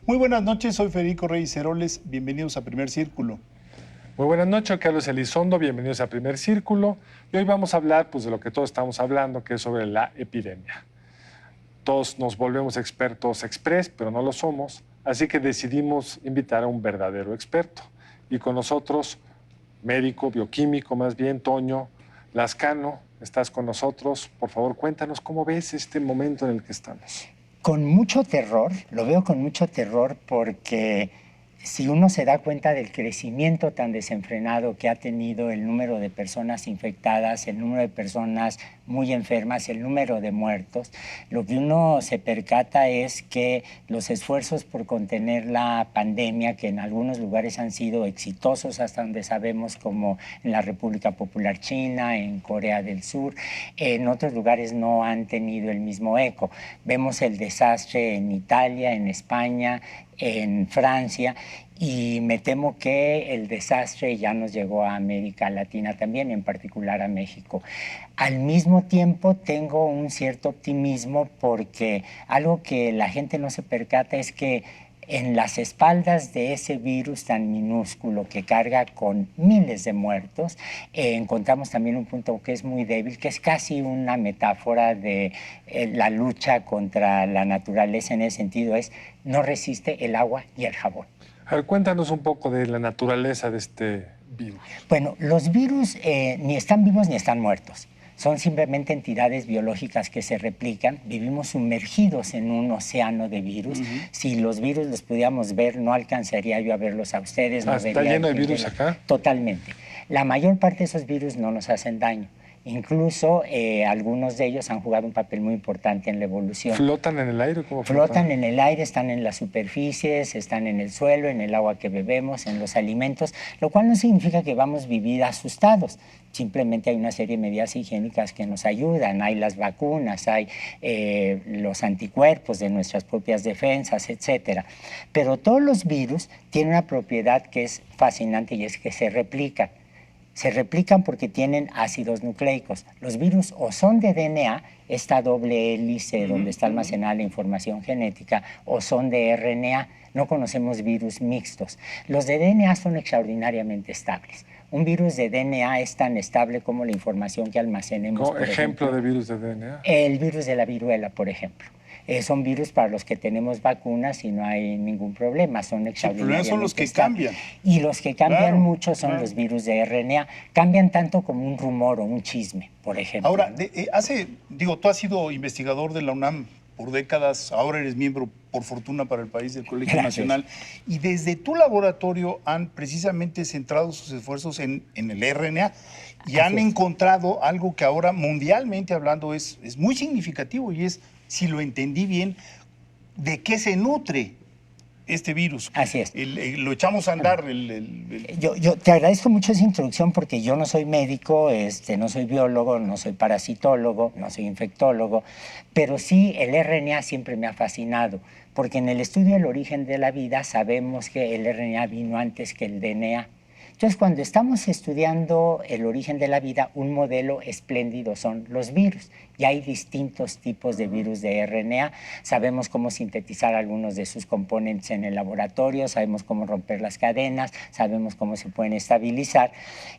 Muy buenas noches, soy Federico Reyes Heroles, bienvenidos a Primer Círculo. Muy buenas noches, Carlos Elizondo, bienvenidos a Primer Círculo. Y hoy vamos a hablar de lo que todos estamos hablando, que es sobre la epidemia. Todos nos volvemos expertos express, pero no lo somos, así que decidimos invitar a un verdadero experto. Y con nosotros, médico, bioquímico más bien, Toño Lascano, estás con nosotros. Por favor, cuéntanos cómo ves este momento en el que estamos. Con mucho terror, lo veo con mucho terror porque si uno se da cuenta del crecimiento tan desenfrenado que ha tenido el número de personas infectadas, el número de personas muy enfermas, el número de muertos, lo que uno se percata es que los esfuerzos por contener la pandemia, que en algunos lugares han sido exitosos hasta donde sabemos, como en la República Popular China, en Corea del Sur, en otros lugares no han tenido el mismo eco. Vemos el desastre en Italia, en España, en Francia, y me temo que el desastre ya nos llegó a América Latina también, en particular a México. Al mismo tiempo tengo un cierto optimismo porque algo que la gente no se percata es que en las espaldas de ese virus tan minúsculo que carga con miles de muertos, encontramos también un punto que es muy débil, que es casi una metáfora de la lucha contra la naturaleza. En ese sentido es, no resiste el agua y el jabón. A ver, cuéntanos un poco de la naturaleza de este virus. Bueno, los virus ni están vivos ni están muertos. Son simplemente entidades biológicas que se replican. Vivimos sumergidos en un océano de virus. Si los virus los pudiéramos ver, no alcanzaría yo a verlos a ustedes. No ¿Está lleno de virus acá? Totalmente. La mayor parte de esos virus no nos hacen daño. Incluso algunos de ellos han jugado un papel muy importante en la evolución. ¿Flotan en el aire? ¿Cómo flotan en el aire, están en las superficies, están en el suelo, en el agua que bebemos, en los alimentos, lo cual no significa que vamos a vivir asustados. Simplemente hay una serie de medidas higiénicas que nos ayudan. Hay las vacunas, hay los anticuerpos de nuestras propias defensas, etc. Pero todos los virus tienen una propiedad que es fascinante y es que se replican. Se replican porque tienen ácidos nucleicos. Los virus o son de DNA, esta doble hélice donde está almacenada la información genética, o son de RNA. No conocemos virus mixtos. Los de DNA son extraordinariamente estables. Un virus de DNA es tan estable como la información que almacenemos. ¿Como ejemplo de virus de DNA? El virus de la viruela, por ejemplo. Son virus para los que tenemos vacunas y no hay ningún problema, son extraordinariamente son los que estables. cambian. Y los que cambian mucho son los virus de RNA. Cambian tanto como un rumor o un chisme, por ejemplo. Ahora, tú has sido investigador de la UNAM por décadas, ahora eres miembro, por fortuna para el país, del Colegio Nacional, y desde tu laboratorio han precisamente centrado sus esfuerzos en el RNA y han encontrado algo que ahora mundialmente hablando es muy significativo, y es, si lo entendí bien, de qué se nutre este virus. Así es. Lo echamos a andar. Yo te agradezco mucho esa introducción porque yo no soy médico, no soy biólogo, no soy parasitólogo, no soy infectólogo, pero sí el RNA siempre me ha fascinado, porque en el estudio del origen de la vida sabemos que el RNA vino antes que el DNA. Entonces, cuando estamos estudiando el origen de la vida, un modelo espléndido son los virus. Y hay distintos tipos de virus de RNA. Sabemos cómo sintetizar algunos de sus componentes en el laboratorio, sabemos cómo romper las cadenas, sabemos cómo se pueden estabilizar.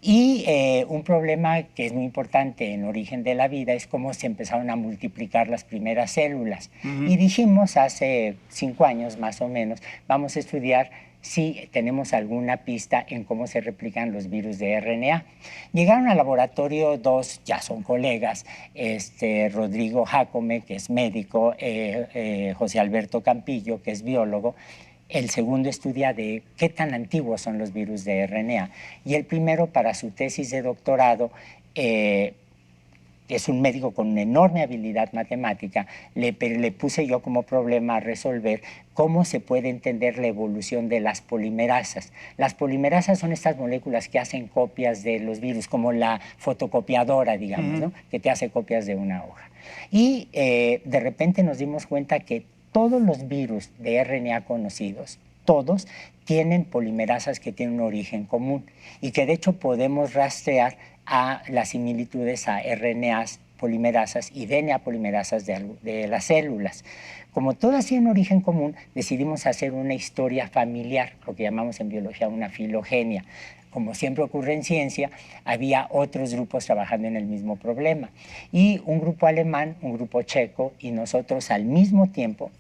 Y un problema que es muy importante en origen de la vida es cómo se empezaron a multiplicar las primeras células. Y dijimos hace 5 años más o menos, vamos a estudiar si tenemos alguna pista en cómo se replican los virus de RNA. Llegaron al laboratorio dos, ya son colegas, Rodrigo Jacome, que es médico, José Alberto Campillo, que es biólogo. El segundo estudia de qué tan antiguos son los virus de RNA. Y el primero, para su tesis de doctorado, es un médico con una enorme habilidad matemática, le puse yo como problema a resolver cómo se puede entender la evolución de las polimerasas. Las polimerasas son estas moléculas que hacen copias de los virus, como la fotocopiadora, digamos, ¿no? Que te hace copias de una hoja. Y de repente nos dimos cuenta que todos los virus de RNA conocidos, todos tienen polimerasas que tienen un origen común y que de hecho podemos rastrear a las similitudes a RNAs polimerasas y DNA polimerasas de las células. Como todas tienen origen común, decidimos hacer una historia familiar, lo que llamamos en biología una filogenia. Como siempre ocurre en ciencia, había otros grupos trabajando en el mismo problema. Y un grupo alemán, un grupo checo y nosotros al mismo tiempo,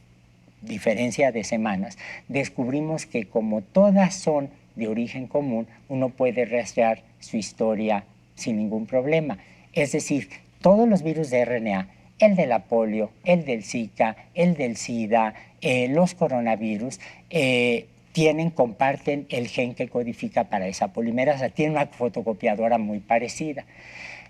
diferencia de semanas, descubrimos que como todas son de origen común, uno puede rastrear su historia sin ningún problema. Es decir, todos los virus de RNA, el de la polio, el del Zika, el del SIDA, los coronavirus, comparten el gen que codifica para esa polimerasa. Tiene una fotocopiadora muy parecida,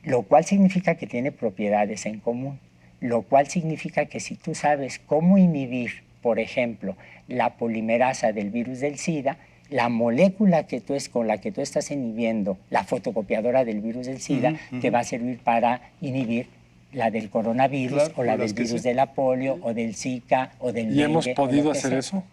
lo cual significa que tiene propiedades en común, lo cual significa que si tú sabes cómo inhibir, por ejemplo, la polimerasa del virus del SIDA, la molécula con la que tú estás inhibiendo la fotocopiadora del virus del SIDA te va a servir para inhibir la del coronavirus, claro, o la del virus de la polio, o del Zika, o del dengue. ¿Y hemos podido hacer eso?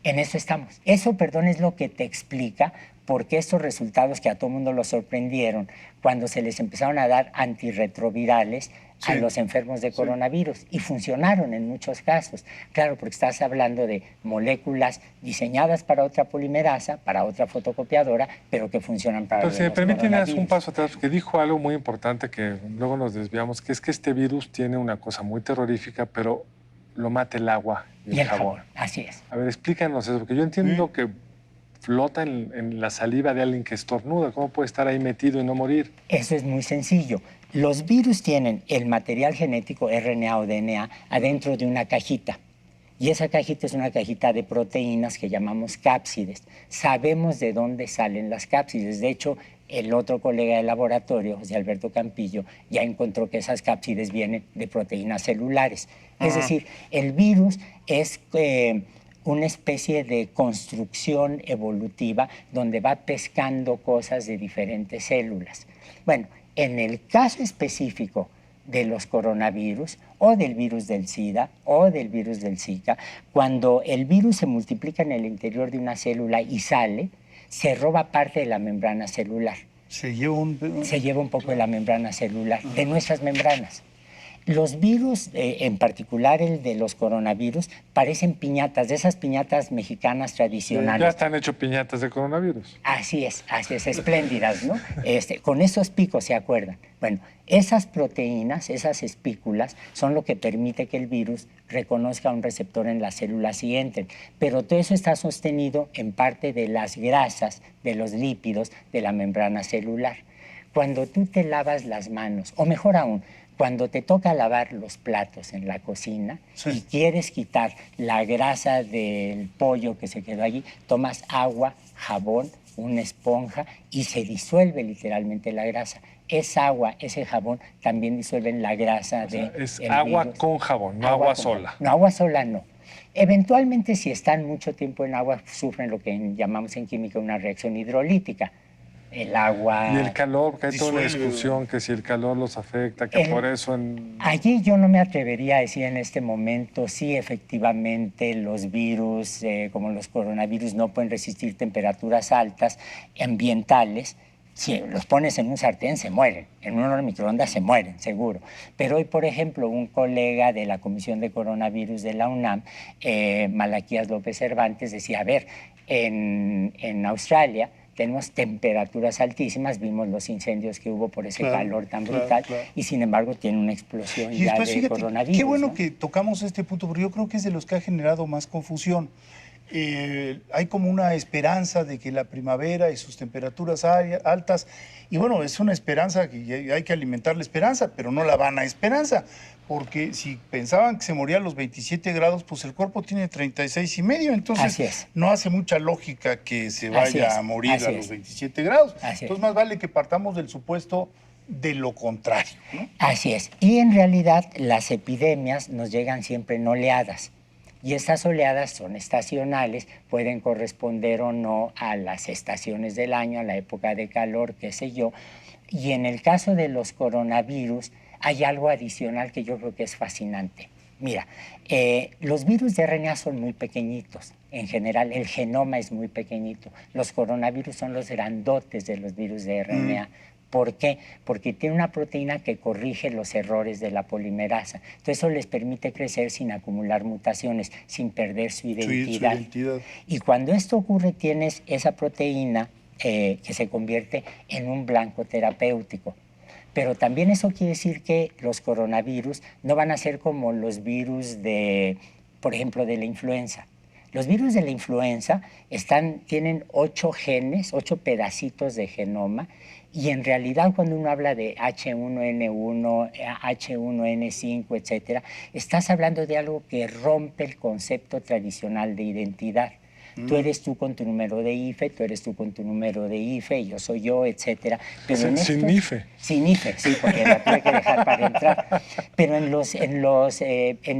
En eso estamos. Eso, perdón, es lo que te explica por qué estos resultados que a todo el mundo lo sorprendieron cuando se les empezaron a dar antirretrovirales a los enfermos de coronavirus y funcionaron en muchos casos. Claro, porque estás hablando de moléculas diseñadas para otra polimerasa, para otra fotocopiadora, pero que funcionan para los coronavirus. Pero si me permiten un paso atrás, que dijo algo muy importante que luego nos desviamos, que es que este virus tiene una cosa muy terrorífica, pero lo mata el agua y el jabón. Así es. A ver, explícanos eso, porque yo entiendo que flota en la saliva de alguien que estornuda. ¿Cómo puede estar ahí metido y no morir? Eso es muy sencillo. Los virus tienen el material genético, RNA o DNA, adentro de una cajita. Y esa cajita es una cajita de proteínas que llamamos cápsides. Sabemos de dónde salen las cápsides. De hecho, el otro colega de laboratorio, José Alberto Campillo, ya encontró que esas cápsides vienen de proteínas celulares. Es decir, el virus es una especie de construcción evolutiva donde va pescando cosas de diferentes células. Bueno, en el caso específico de los coronavirus o del virus del SIDA o del virus del Zika, cuando el virus se multiplica en el interior de una célula y sale, se roba parte de la membrana celular. Se lleva un poco de la membrana celular, de nuestras membranas. Los virus, en particular el de los coronavirus, parecen piñatas, de esas piñatas mexicanas tradicionales. Ya están hechos piñatas de coronavirus. Así es, espléndidas, ¿no? Con esos picos, ¿se acuerdan? Bueno, esas proteínas, esas espículas, son lo que permite que el virus reconozca un receptor en las células y entren. Pero todo eso está sostenido en parte de las grasas, de los lípidos, de la membrana celular. Cuando tú te lavas las manos, o mejor aún, cuando te toca lavar los platos en la cocina y quieres quitar la grasa del pollo que se quedó allí, tomas agua, jabón, una esponja y se disuelve literalmente la grasa. Esa agua, ese jabón también disuelven la grasa es agua virus. Con jabón, no agua sola. No, agua sola no. Eventualmente, si están mucho tiempo en agua, sufren lo que llamamos en química una reacción hidrolítica. El agua... Y el calor, que hay toda una discusión, que si el calor los afecta, que por eso... Allí yo no me atrevería a decir en este momento si efectivamente los virus, como los coronavirus, no pueden resistir temperaturas altas ambientales. Si los pones en un sartén, se mueren. En un horno de microondas se mueren, seguro. Pero hoy, por ejemplo, un colega de la Comisión de Coronavirus de la UNAM, Malaquías López Cervantes, decía, a ver, en Australia tenemos temperaturas altísimas, vimos los incendios que hubo por ese calor tan brutal, y sin embargo tiene una explosión ya de fíjate, coronavirus. Qué bueno, ¿no?, que tocamos este punto, porque yo creo que es de los que ha generado más confusión. Hay como una esperanza de que la primavera y sus temperaturas altas, y bueno, es una esperanza que hay que alimentar la esperanza, pero no la vana esperanza, porque si pensaban que se moría a los 27 grados, pues el cuerpo tiene 36,5, entonces no hace mucha lógica que se vaya a morir a los 27 grados. Entonces más vale que partamos del supuesto de lo contrario, ¿no? Así es. Y en realidad las epidemias nos llegan siempre en oleadas. Y estas oleadas son estacionales, pueden corresponder o no a las estaciones del año, a la época de calor, qué sé yo. Y en el caso de los coronavirus, hay algo adicional que yo creo que es fascinante. Mira, los virus de RNA son muy pequeñitos. En general, el genoma es muy pequeñito. Los coronavirus son los grandotes de los virus de RNA. ¿Por qué? Porque tiene una proteína que corrige los errores de la polimerasa. Entonces eso les permite crecer sin acumular mutaciones, sin perder su identidad. Y cuando esto ocurre, tienes esa proteína que se convierte en un blanco terapéutico. Pero también eso quiere decir que los coronavirus no van a ser como los virus de, por ejemplo, de la influenza. Los virus de la influenza tienen 8 genes, 8 pedacitos de genoma, y en realidad cuando uno habla de H1N1, H1N5, etcétera, estás hablando de algo que rompe el concepto tradicional de identidad. Tú eres tú con tu número de IFE, tú eres tú con tu número de IFE, yo soy yo, etcétera. Pero sin IFE. Sin IFE, sí, porque la tuve que dejar para entrar. Pero en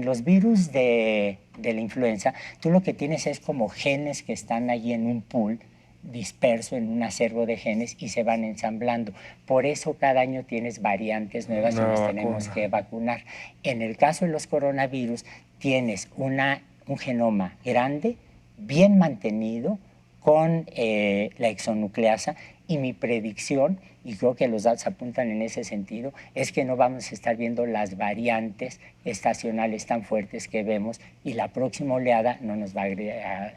los virus de la influenza, tú lo que tienes es como genes que están ahí en un pool disperso en un acervo de genes y se van ensamblando. Por eso cada año tienes variantes nuevas y nos tenemos que vacunar. En el caso de los coronavirus, tienes un genoma grande, bien mantenido, con la exonucleasa, y mi predicción, y creo que los datos apuntan en ese sentido, es que no vamos a estar viendo las variantes estacionales tan fuertes que vemos, y la próxima oleada no nos va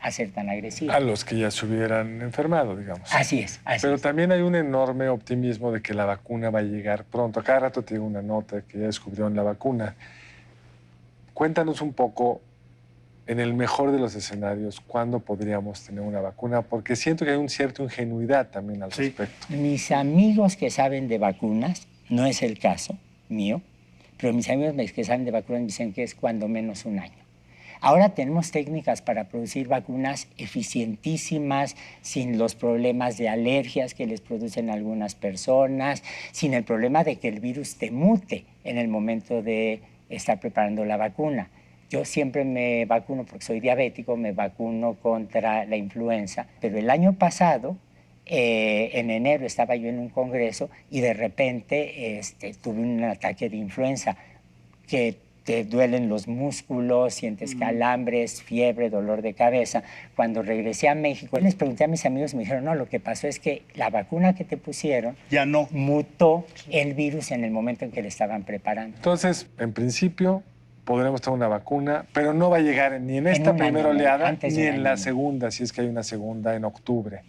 a ser tan agresiva. A los que ya se hubieran enfermado, digamos. Así es. Pero también hay un enorme optimismo de que la vacuna va a llegar pronto. A cada rato te digo una nota que ya descubrieron la vacuna. Cuéntanos un poco, en el mejor de los escenarios, ¿cuándo podríamos tener una vacuna? Porque siento que hay una cierta ingenuidad también al respecto. Mis amigos que saben de vacunas, no es el caso mío, pero mis amigos que saben de vacunas me dicen que es cuando menos un año. Ahora tenemos técnicas para producir vacunas eficientísimas, sin los problemas de alergias que les producen algunas personas, sin el problema de que el virus te mute en el momento de estar preparando la vacuna. Yo siempre me vacuno, porque soy diabético, me vacuno contra la influenza, pero el año pasado, en enero, estaba yo en un congreso y de repente tuve un ataque de influenza que te duelen los músculos, sientes calambres, fiebre, dolor de cabeza. Cuando regresé a México, les pregunté a mis amigos y me dijeron, no, lo que pasó es que la vacuna que te pusieron ya no mutó el virus en el momento en que le estaban preparando. Entonces, en principio, podremos tener una vacuna, pero no va a llegar ni en esta primera oleada ni en la segunda, si es que hay una segunda en octubre.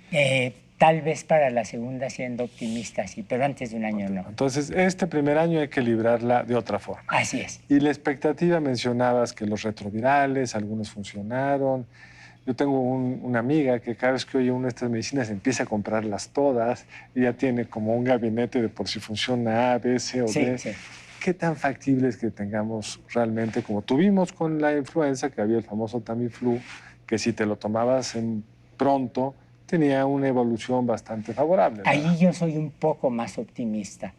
Tal vez para la segunda, siendo optimista, sí, pero antes de un año no. Entonces, este primer año hay que librarla de otra forma. Así es. Y la expectativa, mencionabas que los retrovirales, algunos funcionaron. Yo tengo una amiga que cada vez que oye una de estas medicinas empieza a comprarlas todas y ya tiene como un gabinete de por si funciona A, B, C o D. Sí. ¿Qué tan factible es que tengamos realmente, como tuvimos con la influenza, que había el famoso Tamiflu, que si te lo tomabas pronto, tenía una evolución bastante favorable, ¿verdad? Ahí yo soy un poco más optimista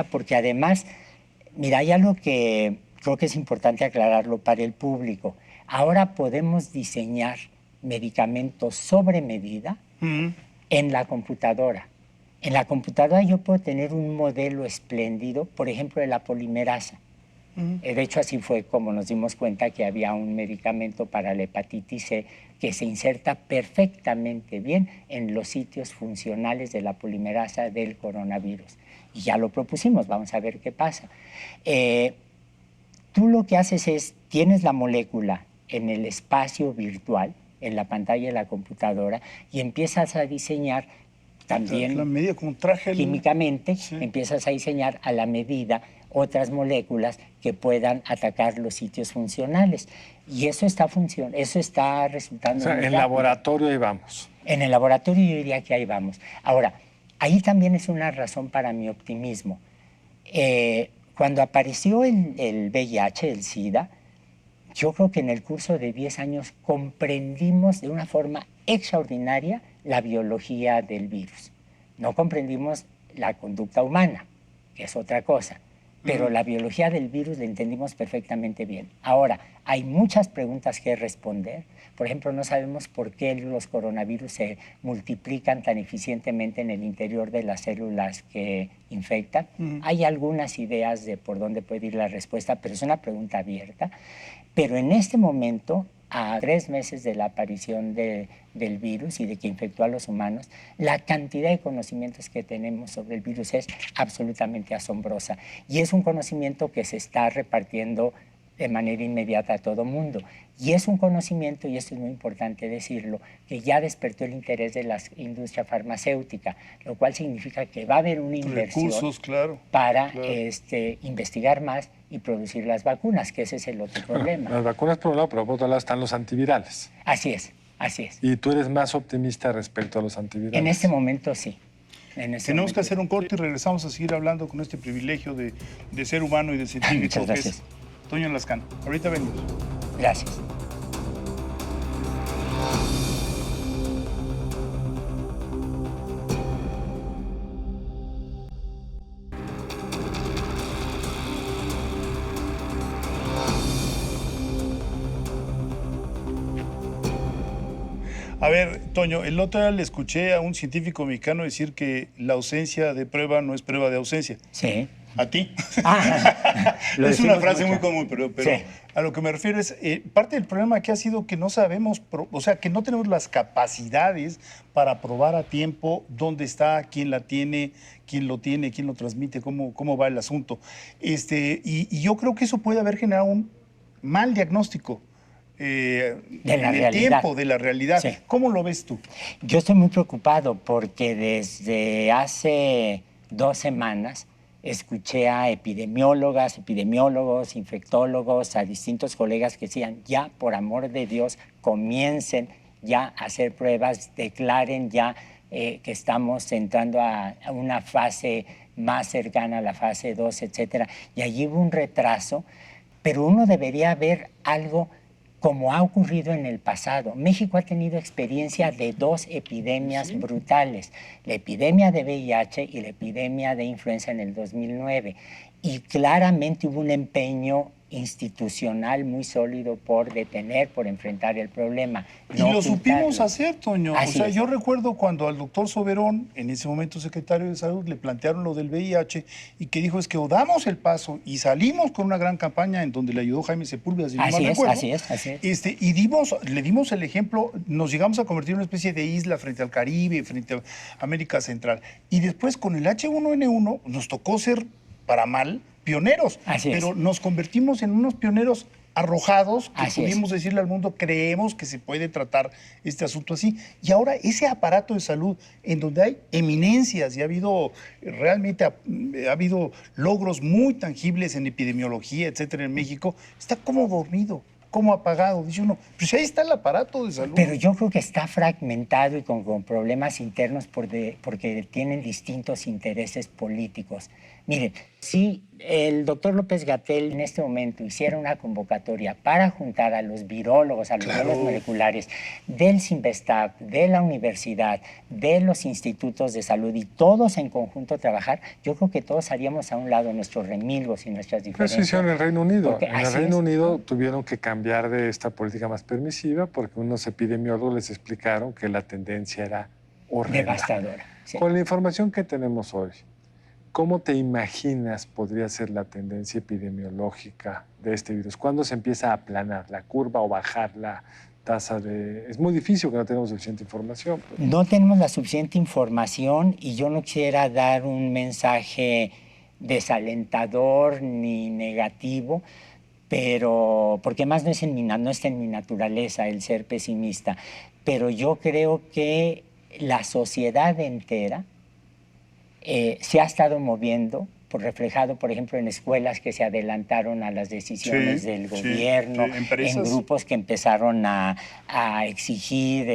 porque además, mira, hay algo que creo que es importante aclararlo para el público. Ahora podemos diseñar medicamentos sobre medida en la computadora. En la computadora yo puedo tener un modelo espléndido, por ejemplo, de la polimerasa. De hecho, así fue como nos dimos cuenta que había un medicamento para la hepatitis C que se inserta perfectamente bien en los sitios funcionales de la polimerasa del coronavirus. Y ya lo propusimos, vamos a ver qué pasa. Tú lo que haces es, tienes la molécula en el espacio virtual, en la pantalla de la computadora, y empiezas a diseñar también la medida, como traje químicamente, empiezas a diseñar a la medida otras moléculas que puedan atacar los sitios funcionales. Y eso está resultando. O sea, en laboratorio ahí vamos. En el laboratorio yo diría que ahí vamos. Ahora, ahí también es una razón para mi optimismo. Cuando apareció el VIH, el SIDA, yo creo que en el curso de 10 años comprendimos de una forma extraordinaria la biología del virus. No comprendimos la conducta humana, que es otra cosa, pero la biología del virus la entendimos perfectamente bien. Ahora, hay muchas preguntas que responder. Por ejemplo, no sabemos por qué los coronavirus se multiplican tan eficientemente en el interior de las células que infectan. Hay algunas ideas de por dónde puede ir la respuesta, pero es una pregunta abierta. Pero en este momento a 3 meses de la aparición del virus y de que infectó a los humanos, la cantidad de conocimientos que tenemos sobre el virus es absolutamente asombrosa. Y es un conocimiento que se está repartiendo de manera inmediata a todo mundo. Y es un conocimiento, y esto es muy importante decirlo, que ya despertó el interés de la industria farmacéutica, lo cual significa que va a haber una inversión Recursos, claro, para claro. investigar más y producir las vacunas, que ese es el otro problema. Las vacunas por un lado, pero por otro lado están los antivirales. Así es, así es. ¿Y tú eres más optimista respecto a los antivirales? En este momento sí. Tenemos que hacer un corte y regresamos a seguir hablando con este privilegio de ser humano y de científico Muchas que gracias. es Toño Lascano. Ahorita venimos. Gracias. A ver, Toño, el otro día le escuché a un científico mexicano decir que la ausencia de prueba no es prueba de ausencia. Sí. ¿A ti? Lo Es una decimos frase mucho. muy común, pero Sí. a lo que me refiero es, parte del problema aquí ha sido que no sabemos, o sea, que no tenemos las capacidades para probar a tiempo dónde está, quién la tiene, quién lo tiene, quién lo transmite, cómo va el asunto. Y yo creo que eso puede haber generado un mal diagnóstico De la en el realidad. tiempo, de la realidad. Sí. ¿Cómo lo ves tú? Yo estoy muy preocupado porque desde hace 2 semanas escuché a epidemiólogas, epidemiólogos, infectólogos, a distintos colegas que decían, ya, por amor de Dios, comiencen ya a hacer pruebas, declaren ya que estamos entrando a una fase más cercana a la fase 2, etcétera. Y allí hubo un retraso, pero uno debería ver algo como ha ocurrido en el pasado. México ha tenido experiencia de 2 epidemias brutales, la epidemia de VIH y la epidemia de influenza en el 2009. Y claramente hubo un empeño institucional muy sólido por detener, por enfrentar el problema. Y lo supimos ocultarlo. hacer, Toño. Así o sea, es. yo recuerdo cuando al doctor Soberón, en ese momento secretario de Salud, le plantearon lo del VIH y que dijo es que o damos el paso y salimos con una gran campaña en donde le ayudó Jaime Sepúlveda, si no mal Así es, recuerdo. así es. Y le dimos el ejemplo, nos llegamos a convertir en una especie de isla frente al Caribe, frente a América Central. Y después con el H1N1 nos tocó ser, para mal, pioneros. Así es. Pero nos convertimos en unos pioneros arrojados que Así es. pudimos decirle al mundo, creemos que se puede tratar este asunto así. Y ahora ese aparato de salud en donde hay eminencias y ha habido realmente ha habido logros muy tangibles en epidemiología, etcétera, en México, está como dormido, como apagado. Dice uno, pues ahí está el aparato de salud. Pero yo creo que está fragmentado y con problemas internos porque tienen distintos intereses políticos. Miren, si el doctor López-Gatell en este momento hiciera una convocatoria para juntar a los virólogos, a los virólogos moleculares del CINVESTAB, de la universidad, de los institutos de salud y todos en conjunto trabajar, yo creo que todos haríamos a un lado nuestros remilgos y nuestras Eso diferencias. hicieron en el Reino Unido. Porque En el así Reino es. Unido tuvieron que cambiar de esta política más permisiva porque unos epidemiólogos les explicaron que la tendencia era horrenda. Devastadora. Sí. Con la información que tenemos hoy, ¿cómo te imaginas podría ser la tendencia epidemiológica de este virus? ¿Cuándo se empieza a aplanar la curva o bajar la tasa de...? Es muy difícil que no tenemos suficiente información. Pero... No tenemos la suficiente información y yo no quisiera dar un mensaje desalentador ni negativo, pero porque más no está en mi naturaleza el ser pesimista, pero yo creo que la sociedad entera se ha estado moviendo, reflejado, por ejemplo, en escuelas que se adelantaron a las decisiones del gobierno, en grupos que empezaron a exigir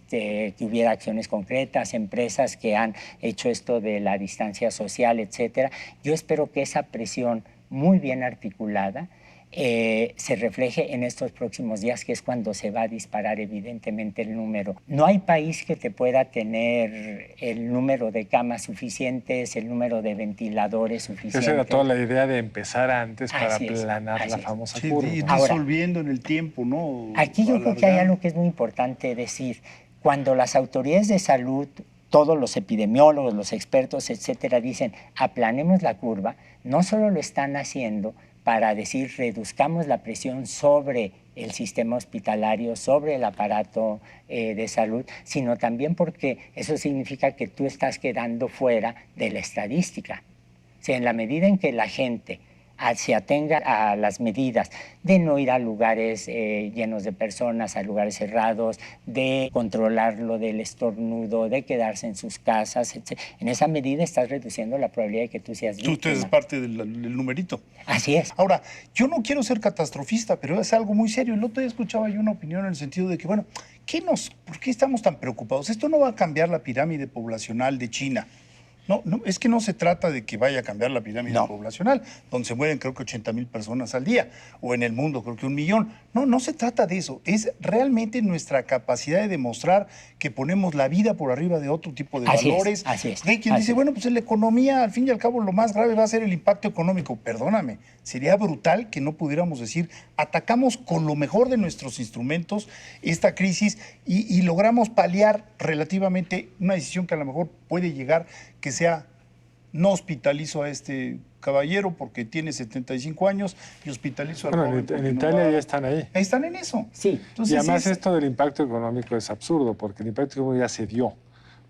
que hubiera acciones concretas, empresas que han hecho esto de la distancia social, etcétera. Yo espero que esa presión muy bien articulada se refleje en estos próximos días, que es cuando se va a disparar evidentemente el número. No hay país que te pueda tener el número de camas suficientes, el número de ventiladores suficientes. Esa era toda la idea de empezar antes para Así es, aplanar así la es. famosa Sí, curva. ir Ahora, disolviendo en el tiempo, ¿no? Aquí yo creo que hay algo que es muy importante decir. Cuando las autoridades de salud, todos los epidemiólogos, los expertos, etcétera, dicen aplanemos la curva, no solo lo están haciendo para decir reduzcamos la presión sobre el sistema hospitalario, sobre el aparato de salud, sino también porque eso significa que tú estás quedando fuera de la estadística. O sea, en la medida en que la gente se atenga a las medidas de no ir a lugares llenos de personas, a lugares cerrados, de controlar lo del estornudo, de quedarse en sus casas, etc. En esa medida estás reduciendo la probabilidad de que tú seas víctima. Tú eres parte del numerito. Así es. Ahora, yo no quiero ser catastrofista, pero es algo muy serio. El otro día escuchaba yo una opinión en el sentido de que, bueno, ¿por qué estamos tan preocupados? Esto no va a cambiar la pirámide poblacional de China. No, es que no se trata de que vaya a cambiar la pirámide poblacional, donde se mueren creo que 80,000 personas al día, o en el mundo creo que 1,000,000. No se trata de eso. Es realmente nuestra capacidad de demostrar que ponemos la vida por arriba de otro tipo de valores. Así es. De quien dice, bueno, pues en la economía, al fin y al cabo, lo más grave va a ser el impacto económico. Perdóname, sería brutal que no pudiéramos decir, atacamos con lo mejor de nuestros instrumentos esta crisis y logramos paliar relativamente una decisión que a lo mejor puede llegar, que sea, no hospitalizo a este caballero porque tiene 75 años y hospitalizo al joven. En Italia ya están ahí. Ahí están en eso. Sí. Entonces, y además esto del impacto económico es absurdo, porque el impacto económico ya se dio,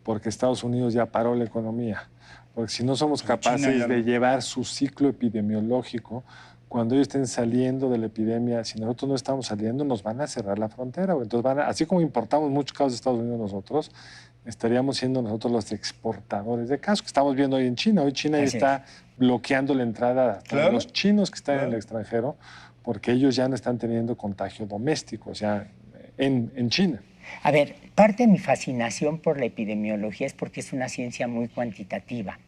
porque Estados Unidos ya paró la economía. Porque si no somos capaces de llevar su ciclo epidemiológico, cuando ellos estén saliendo de la epidemia, si nosotros no estamos saliendo, nos van a cerrar la frontera. Entonces, así como importamos muchos casos de Estados Unidos nosotros, estaríamos siendo nosotros los exportadores de casos que estamos viendo hoy en China. Hoy China ya está bloqueando la entrada de los chinos que están en el extranjero, porque ellos ya no están teniendo contagio doméstico, o sea, en China. A ver, parte de mi fascinación por la epidemiología es porque es una ciencia muy cuantitativa,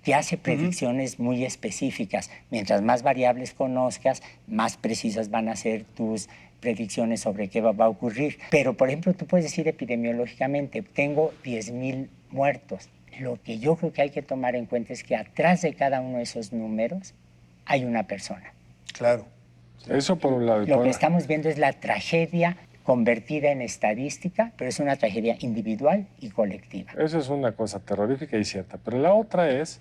que hace predicciones muy específicas. Mientras más variables conozcas, más precisas van a ser tus predicciones sobre qué va a ocurrir. Pero, por ejemplo, tú puedes decir epidemiológicamente, tengo 10,000 muertos. Lo que yo creo que hay que tomar en cuenta es que atrás de cada uno de esos números hay una persona. Claro. Eso por un lado. Lo que estamos viendo es la tragedia convertida en estadística, pero es una tragedia individual y colectiva. Eso es una cosa terrorífica y cierta. Pero la otra es,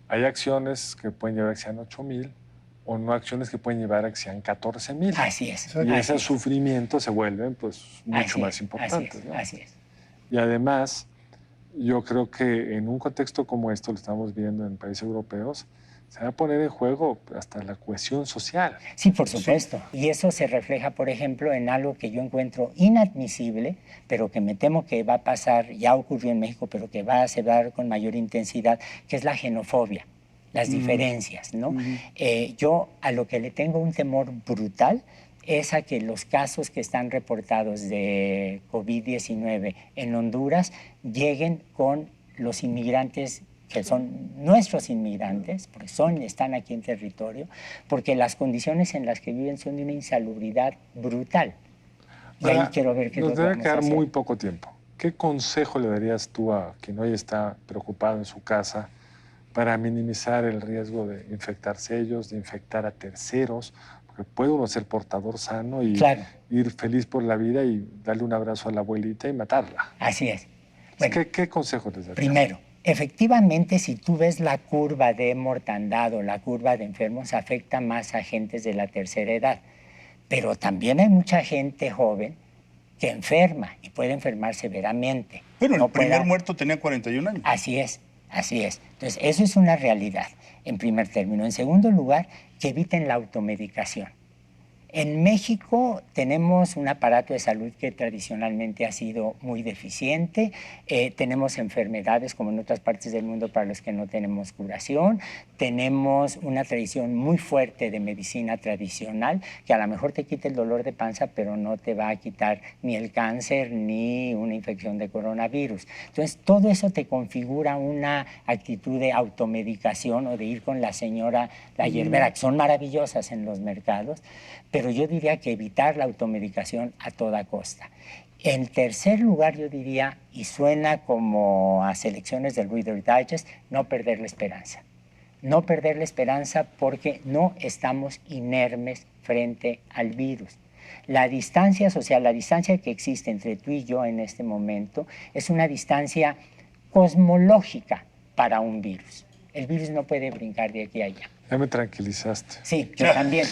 hay acciones que pueden llevar a que sean 8,000 o no acciones que pueden llevar a que sean 14,000. Así es. Y esos sufrimientos se vuelven pues mucho más importantes. Así es. Y además, yo creo que en un contexto como esto, lo estamos viendo en países europeos, se va a poner en juego hasta la cohesión social. Sí, por supuesto. Y eso se refleja, por ejemplo, en algo que yo encuentro inadmisible, pero que me temo que va a pasar, ya ocurrió en México, pero que va a se dar con mayor intensidad, que es la xenofobia, las diferencias, ¿no? Yo a lo que le tengo un temor brutal es a que los casos que están reportados de COVID-19 en Honduras lleguen con los inmigrantes que son nuestros inmigrantes, porque están aquí en territorio, porque las condiciones en las que viven son de una insalubridad brutal. Y ahí quiero ver qué es lo que nos debe vamos a quedar hacer. muy poco tiempo. ¿Qué consejo le darías tú a quien hoy está preocupado en su casa para minimizar el riesgo de infectarse ellos, de infectar a terceros? Porque puede uno ser portador sano y ir feliz por la vida y darle un abrazo a la abuelita y matarla. Así es. Bueno, ¿Qué consejo les darías? Primero, efectivamente, si tú ves la curva de mortandad o la curva de enfermos, afecta más a gentes de la tercera edad. Pero también hay mucha gente joven que enferma y puede enfermar severamente. Bueno, el primer muerto tenía 41 años. Así es, así es. Entonces, eso es una realidad, en primer término. En segundo lugar, que eviten la automedicación. En México tenemos un aparato de salud que tradicionalmente ha sido muy deficiente. Tenemos enfermedades, como en otras partes del mundo, para las que no tenemos curación. Tenemos una tradición muy fuerte de medicina tradicional, que a lo mejor te quita el dolor de panza, pero no te va a quitar ni el cáncer ni una infección de coronavirus. Entonces, todo eso te configura una actitud de automedicación o de ir con la señora, la hierbera, que son maravillosas en los mercados, pero yo diría que evitar la automedicación a toda costa. En tercer lugar, yo diría, y suena como a selecciones del Reader Digest, no perder la esperanza. No perder la esperanza porque no estamos inermes frente al virus. La distancia social, la distancia que existe entre tú y yo en este momento, es una distancia cosmológica para un virus. El virus no puede brincar de aquí a allá. Ya me tranquilizaste. Sí, yo también.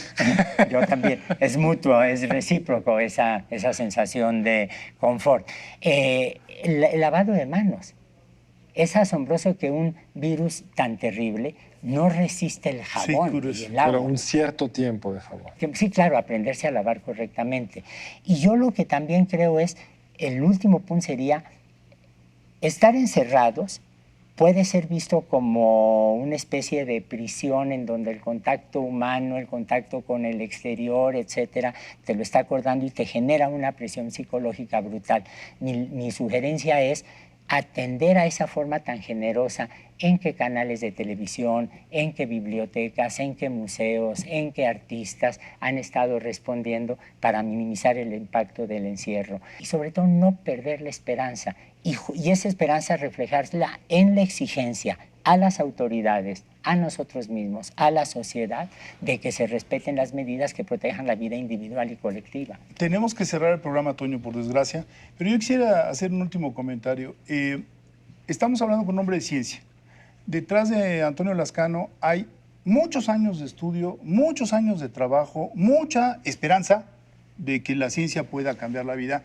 Yo también. Es mutuo, es recíproco esa sensación de confort. El lavado de manos. Es asombroso que un virus tan terrible no resiste el jabón curioso. y el agua. Pero un cierto tiempo de favor. Sí, claro, aprenderse a lavar correctamente. Y yo lo que también creo es, el último punto sería, estar encerrados puede ser visto como una especie de prisión en donde el contacto humano, el contacto con el exterior, etcétera, te lo está acordando y te genera una presión psicológica brutal. Mi sugerencia es atender a esa forma tan generosa en qué canales de televisión, en qué bibliotecas, en qué museos, en qué artistas han estado respondiendo para minimizar el impacto del encierro. Y sobre todo no perder la esperanza y esa esperanza reflejarla en la exigencia a las autoridades, a nosotros mismos, a la sociedad, de que se respeten las medidas que protejan la vida individual y colectiva. Tenemos que cerrar el programa, Toño, por desgracia, pero yo quisiera hacer un último comentario. Estamos hablando con un hombre de ciencia. Detrás de Antonio Lascano hay muchos años de estudio, muchos años de trabajo, mucha esperanza de que la ciencia pueda cambiar la vida.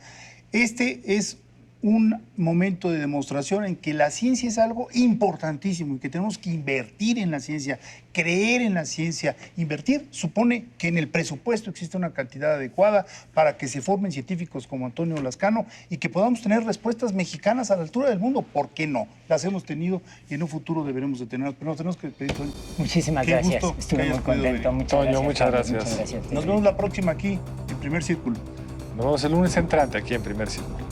Este es un momento de demostración en que la ciencia es algo importantísimo y que tenemos que invertir en la ciencia, creer en la ciencia. Invertir supone que en el presupuesto existe una cantidad adecuada para que se formen científicos como Antonio Lascano y que podamos tener respuestas mexicanas a la altura del mundo. ¿Por qué no? Las hemos tenido y en un futuro deberemos de tenerlas, pero nos tenemos que despedir, Toño. Muchísimas Qué gracias. gusto que Estuve hayas muy podido contento. venir. Muchas Toño, gracias, muchas Pablo. gracias. Muchas gracias. Nos vemos la próxima aquí, en Primer Círculo. Nos vemos el lunes entrante aquí en Primer Círculo.